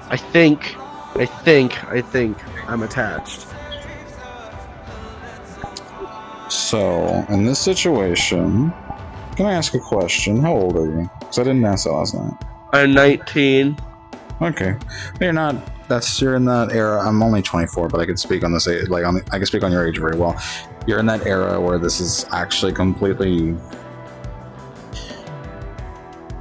I think I'm attached. So, in this situation, can I ask a question? How old are you? Because I didn't ask that last night. I'm 19. Okay, you're not. You're in that era. I'm only 24, but I could speak on this age. I can speak on your age very well. You're in that era where this is actually completely.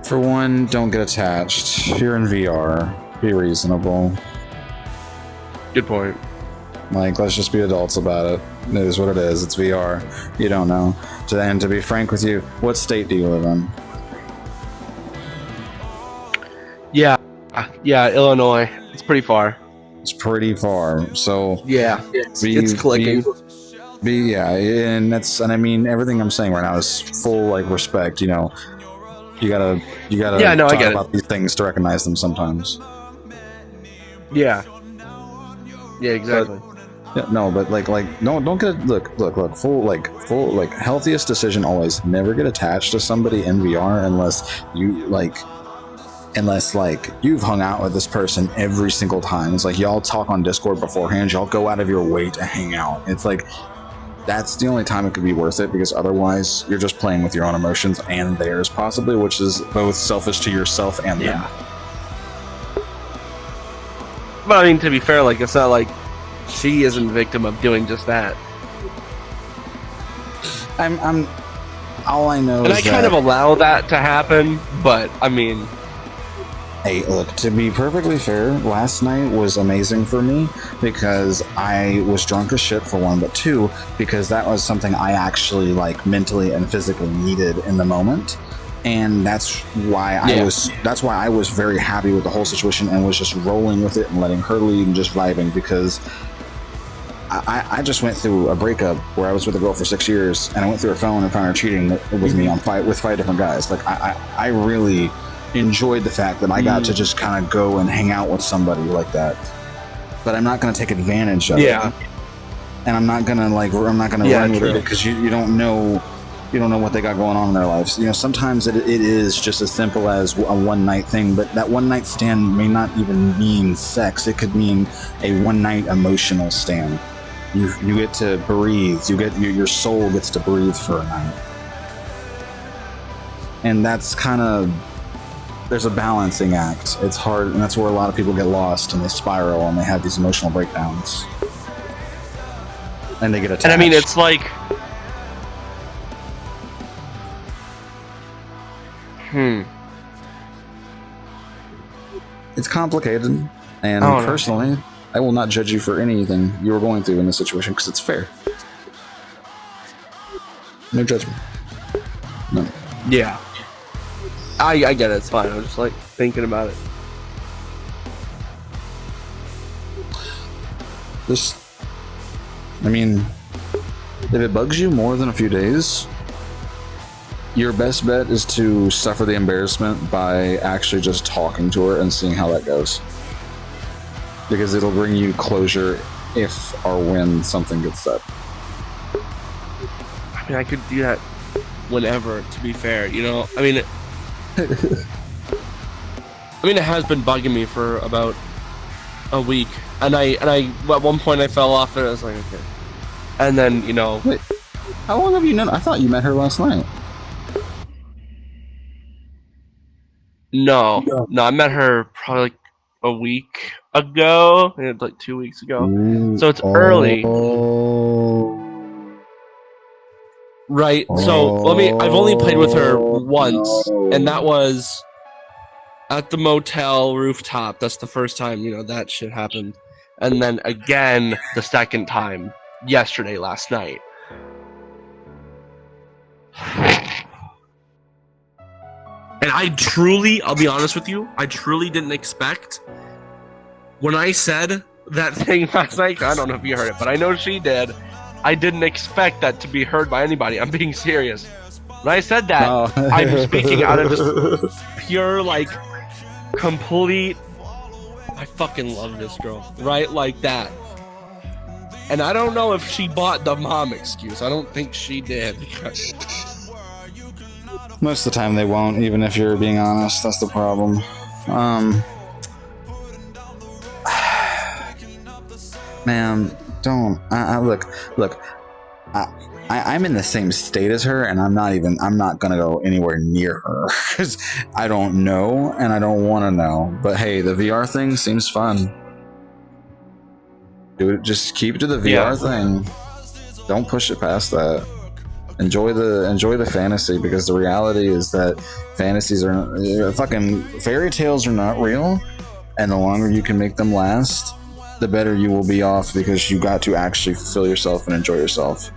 For one, don't get attached. You're in VR. Be reasonable. Good point. Like, let's just be adults about it. It is what it is. It's VR. You don't know. And to be frank with you, what state do you live in? Yeah, Illinois. It's pretty far. It's pretty far. So yeah, it's clicking. And I mean, everything I'm saying right now is full like respect. You know, you gotta talk about these things to recognize them sometimes. Yeah, exactly. But don't get look full healthiest decision always. Never get attached to somebody in VR unless you've hung out with this person every single time. It's like y'all talk on Discord beforehand, y'all go out of your way to hang out. It's like that's the only time it could be worth it, because otherwise you're just playing with your own emotions and theirs possibly, which is both selfish to yourself and them. But I mean, to be fair, like, it's not like she isn't a victim of doing just that. I'm all I know and is I kind of allow that to happen, but I mean, hey, look, to be perfectly fair, last night was amazing for me because I was drunk as shit for one, but two, because that was something I actually like mentally and physically needed in the moment. And that's why I was very happy with the whole situation and was just rolling with it and letting her lead and just vibing, because I just went through a breakup where I was with a girl for 6 years, and I went through her phone and found her cheating with me with 5 different guys. Like I really enjoyed the fact that I got to just kind of go and hang out with somebody like that. But I'm not going to take advantage of it. And I'm not going to run with it, because you don't know what they got going on in their lives. You know, sometimes it is just as simple as a one-night thing, but that one-night stand may not even mean sex. It could mean a one-night emotional stand. You get to breathe. Your soul gets to breathe for a night. And that's kind of, there's a balancing act. It's hard, and that's where a lot of people get lost in the spiral, and they have these emotional breakdowns. And they get attached. And I mean, it's like, it's complicated, and personally, I will not judge you for anything you were going through in this situation, because it's fair. No judgment. No. Yeah. I get it, it's fine. I was just like thinking about it. I mean, if it bugs you more than a few days, your best bet is to suffer the embarrassment by actually just talking to her and seeing how that goes. Because it'll bring you closure if or when something gets said. I mean, I could do that whenever, to be fair, you know? I mean, it has been bugging me for about a week. And I at one point I fell off and I was like, okay. And then, you know... Wait, how long have you known? I thought you met her last night. No, I met her probably like a week ago, like 2 weeks ago. So it's early. Right, so I've only played with her once, and that was at the motel rooftop. That's the first time, you know, that shit happened. And then again, the second time, last night. And I'll be honest with you, I truly didn't expect, when I said that thing last night, I don't know if you heard it, but I know she did, I didn't expect that to be heard by anybody. I'm being serious. When I said that, I'm speaking out of just pure, like, complete, I fucking love this girl, right? Like that. And I don't know if she bought the mom excuse. I don't think she did. Most of the time they won't, even if you're being honest. That's the problem. Man, don't. Look. I'm in the same state as her, and I'm not gonna go anywhere near her because I don't know and I don't want to know. But hey, the VR thing seems fun. Do it. Just keep to the VR thing. Don't push it past that. Enjoy the fantasy, because the reality is that fantasies are fucking fairy tales are not real, and the longer you can make them last, the better you will be off, because you got to actually fulfill yourself and enjoy yourself.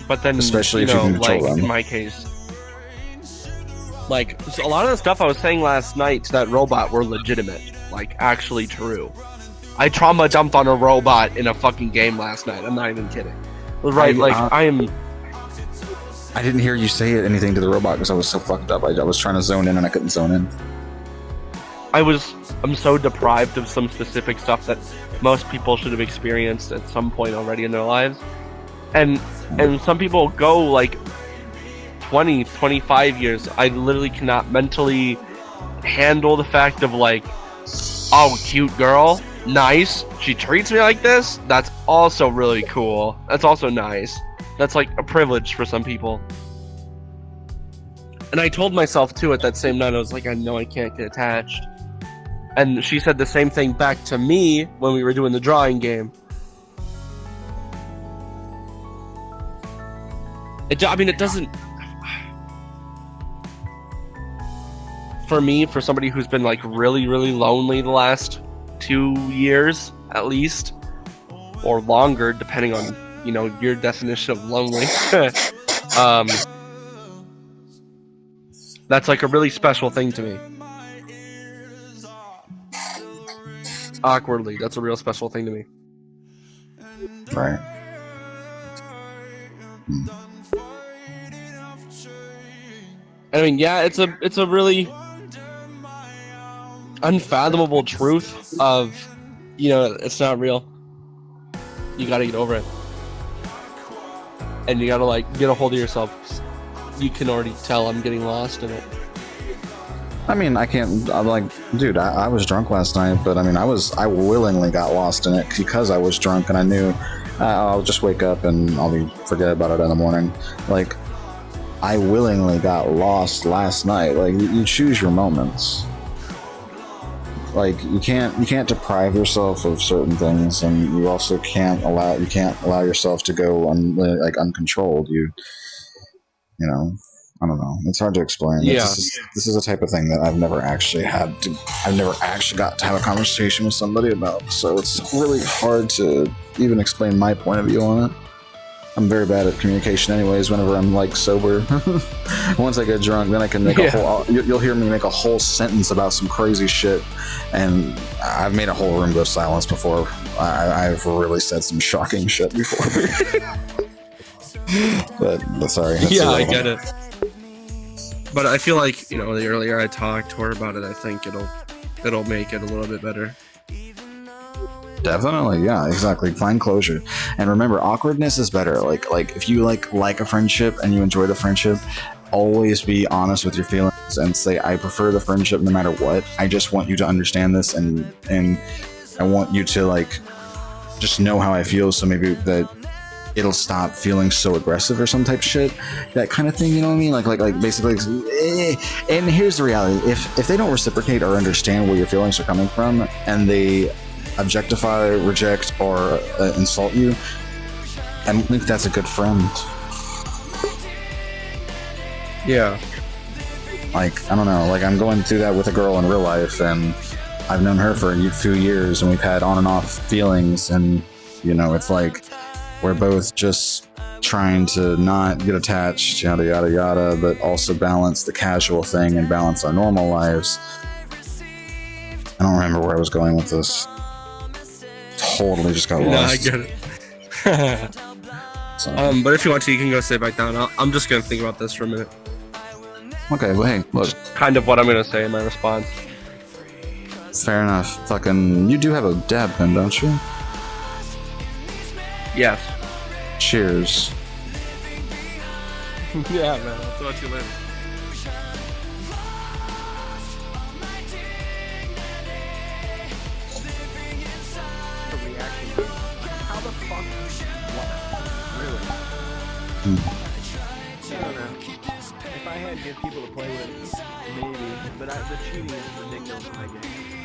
But then, especially if you can control them. In my case, like, so a lot of the stuff I was saying last night to that robot were legitimate, like actually true. I trauma dumped on a robot in a fucking game last night. I'm not even kidding. Right, I didn't hear you say anything to the robot because I was so fucked up. I was trying to zone in and I couldn't zone in. I'm so deprived of some specific stuff that most people should have experienced at some point already in their lives. And some people go like 20, 25 years. I literally cannot mentally handle the fact of like, oh, cute girl, nice, she treats me like this. That's also really cool. That's also nice. That's like a privilege for some people. And I told myself too at that same night, I was like, I know I can't get attached. And she said the same thing back to me when we were doing the drawing game. It doesn't... For me, for somebody who's been like really, really lonely the last 2 years, at least, or longer, depending on, you know, your definition of lonely. That's like a really special thing to me. Awkwardly, that's a real special thing to me. Right. I mean, yeah, it's a really unfathomable truth of, you know, it's not real. You gotta get over it. And you gotta, like, get a hold of yourself. You can already tell I'm getting lost in it. I mean, I'm like, dude, I was drunk last night, but I mean, I willingly got lost in it because I was drunk and I knew I'll just wake up and forget about it in the morning. Like, I willingly got lost last night. Like, you choose your moments. Like, you can't deprive yourself of certain things, and you also can't allow yourself to go uncontrolled. You know, I don't know. It's hard to explain. Yeah. This is a type of thing that I've never actually got to have a conversation with somebody about. So it's really hard to even explain my point of view on it. I'm very bad at communication anyways whenever I'm like sober. Once I get drunk, then I can make you'll hear me make a whole sentence about some crazy shit, and I've made a whole room go silence before. I've really said some shocking shit before. but sorry. Yeah, I get it. But I feel like, you know, the earlier I talk to her about it, I think it'll make it a little bit better. Definitely, yeah, exactly. Find closure, and remember, awkwardness is better. Like if you like a friendship and you enjoy the friendship, always be honest with your feelings and say, I prefer the friendship no matter what. I just want you to understand this, and I want you to like just know how I feel, so maybe that it'll stop feeling so aggressive or some type of shit, that kind of thing. You know what I mean? Like basically. And here's the reality: if they don't reciprocate or understand where your feelings are coming from, and they objectify, reject, or insult you, I don't think that's a good friend. Yeah. Like, I don't know, like I'm going through that with a girl in real life, and I've known her for a few years, and we've had on and off feelings, and, you know, it's like we're both just trying to not get attached, yada yada yada, but also balance the casual thing and balance our normal lives. I don't remember where I was going with this. Totally just got lost. No, I get it. So. But if you want to, you can go sit back down. I'm just gonna think about this for a minute. Okay, well, hey, look. Just kind of what I'm gonna say in my response. Fair enough. Fucking, you do have a dab pen, don't you? Yes. Cheers. Yeah, man. I'll talk to you later. Really? Hmm. I don't know. If I had good people to play with, maybe. But the cheating is ridiculous in that game.